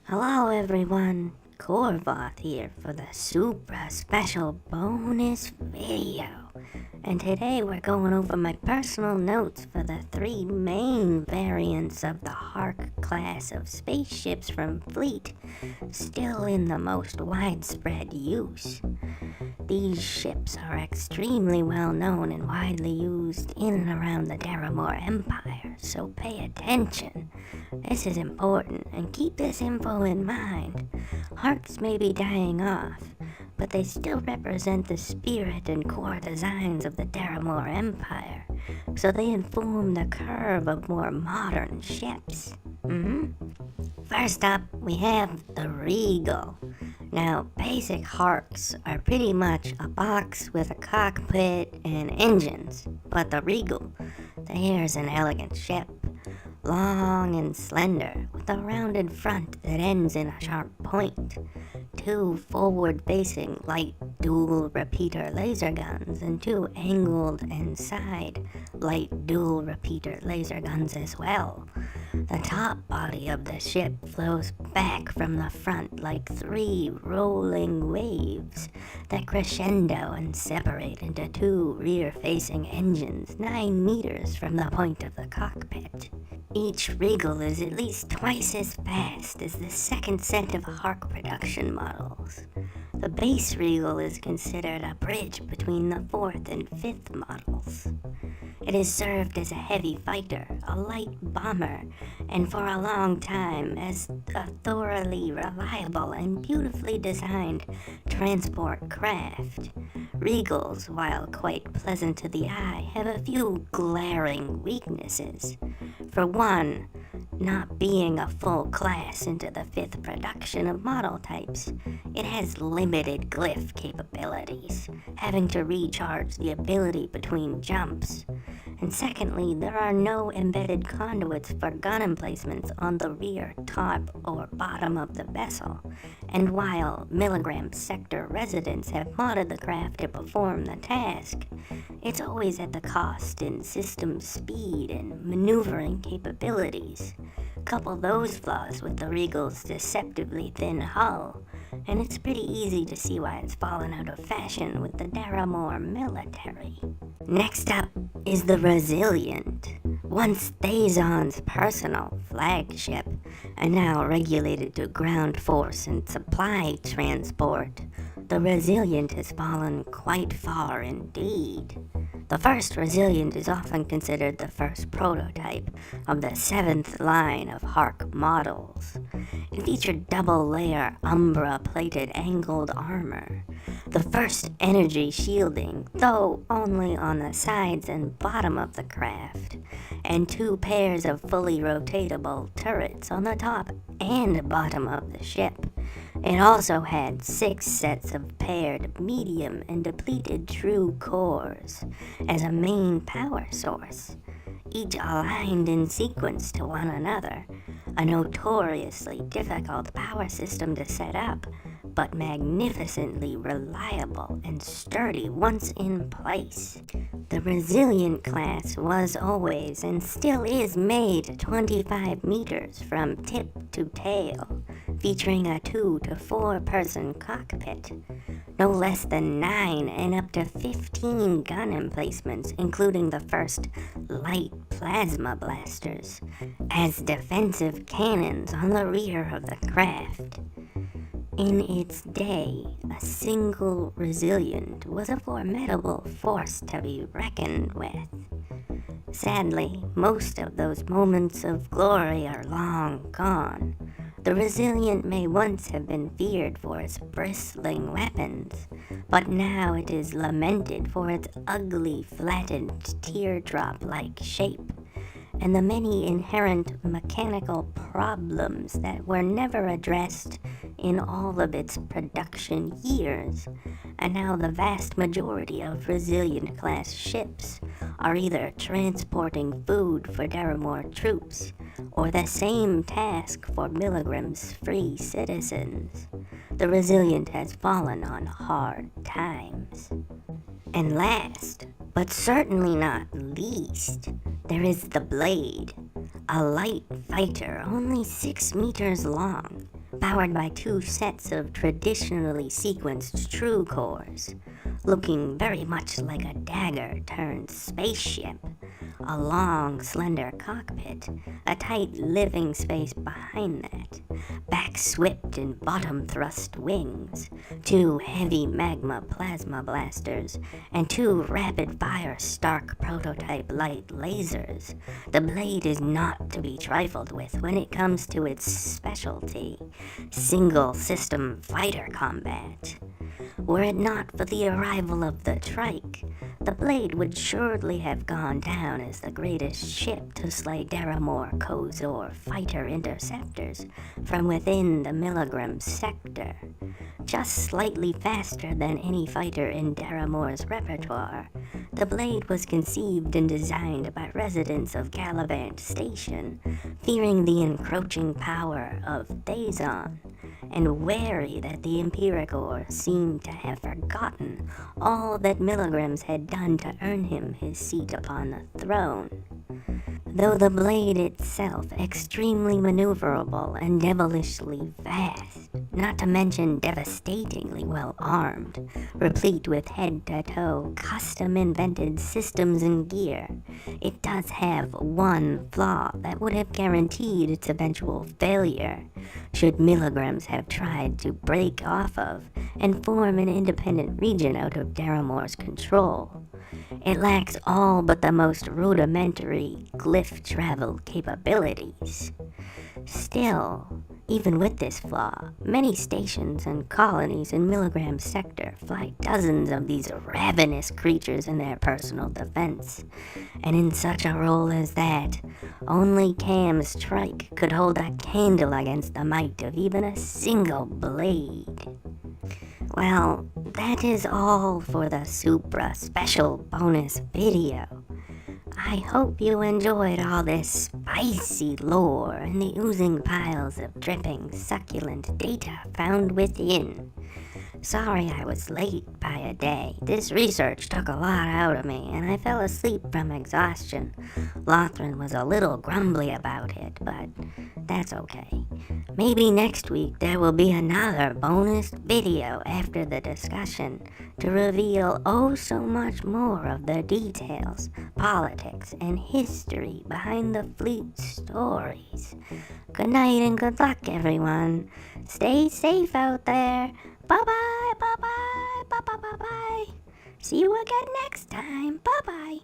Hello everyone, Korvoth here for the super special bonus video. And today we're going over my personal notes for the three main variants of the Hark class of spaceships from Fleet, still in the most widespread use. These ships are extremely well known and widely used in and around the Daramore Empire, so pay attention. This is important, and keep this info in mind. Harks may be dying off, but they still represent the spirit and core designs of the Daramore Empire, so they inform the curve of more modern ships. First up, we have the Regal. Now, basic Harks are pretty much a box with a cockpit and engines, but the Regal, there's an elegant ship, long and slender, with a rounded front that ends in a sharp point, two forward-facing light dual repeater laser guns, and two angled and side light dual repeater laser guns as well. The top body of the ship flows back from the front like three rolling waves that crescendo and separate into two rear-facing engines 9 meters from the point of the cockpit. Each Regal is at least twice as fast as the second set of Hark production models. The base Regal is considered a bridge between the fourth and fifth models. It has served as a heavy fighter, a light bomber, and for a long time as a thoroughly reliable and beautifully designed transport craft. Regals, while quite pleasant to the eye, have a few glaring weaknesses. For one, not being a full class into the fifth production of model types, it has limited glyph capabilities, having to recharge the ability between jumps. And secondly, there are no embedded conduits for gun emplacements on the rear, top, or bottom of the vessel. And while Milligram Sector residents have modded the craft to perform the task, it's always at the cost in system speed and maneuvering capabilities. Couple those flaws with the Regal's deceptively thin hull, and it's pretty easy to see why it's fallen out of fashion with the Daramore military. Next up is the Resilient, once Thazon's personal flagship, and now regulated to ground force and supply transport. The Resilient has fallen quite far indeed. The first Resilient is often considered the first prototype of the seventh line of Hark models. It featured double-layer Umbra-plated angled armor, the first energy shielding, though only on the sides and bottom of the craft, and two pairs of fully rotatable turrets on the top and bottom of the ship. It also had 6 sets of paired medium and depleted true cores as a main power source, each aligned in sequence to one another, a notoriously difficult power system to set up, but magnificently reliable and sturdy once in place. The Resilient class was always and still is made 25 meters from tip to tail, featuring a 2 to 4 person cockpit, no less than 9 and up to 15 gun emplacements, including the first light plasma blasters, as defensive cannons on the rear of the craft. In its day, a single Resilient was a formidable force to be reckoned with. Sadly, most of those moments of glory are long gone. The Resilient may once have been feared for its bristling weapons, but now it is lamented for its ugly, flattened, teardrop-like shape, and the many inherent mechanical problems that were never addressed in all of its production years, and now the vast majority of Resilient-class ships are either transporting food for Daramore troops, or the same task for Milligram's free citizens. The Resilient has fallen on hard times. And last, but certainly not least, there is the Blade, a light fighter only 6 meters long, powered by two sets of traditionally sequenced true cores, looking very much like a dagger turned spaceship. A long, slender cockpit, a tight living space behind that, back swept and bottom thrust wings, two heavy magma plasma blasters, and two rapid fire Stark prototype light lasers. The blade is not to be trifled with when it comes to its specialty, single system fighter combat. Were it not for the arrival of the Trike, the blade would surely have gone down as the greatest ship to slay Daramor Kozor fighter interceptors from within the Milligram sector, just slightly faster than any fighter in Daramor's repertoire. The blade was conceived and designed by residents of Gallivant Station, fearing the encroaching power of Thazon, and wary that the Empiricor seemed to have forgotten all that Milligrams had done to earn him his seat upon the throne. Though the blade itself extremely maneuverable and devilishly vast, not to mention devastatingly well armed, replete with head-to-toe custom-invented systems and gear, it does have one flaw that would have guaranteed its eventual failure, should Milligrams have tried to break off of and form an independent region out of Daramor's control. It lacks all but the most rudimentary glyph travel capabilities. Still, even with this flaw, many stations and colonies in Milligram sector fly dozens of these ravenous creatures in their personal defense, and in such a role as that, only Cam's Trike could hold a candle against the might of even a single blade. Well, that is all for the Supra special bonus video. I hope you enjoyed all this spicy lore and the oozing piles of dripping succulent data found within. Sorry I was late by a day. This research took a lot out of me, and I fell asleep from exhaustion. Lothran was a little grumbly about it, but that's okay. Maybe next week there will be another bonus video after the discussion to reveal oh so much more of the details, politics, and history behind the fleet's stories. Good night and good luck, everyone. Stay safe out there. Bye-bye, bye-bye, bye-bye, bye-bye. See you again next time. Bye-bye.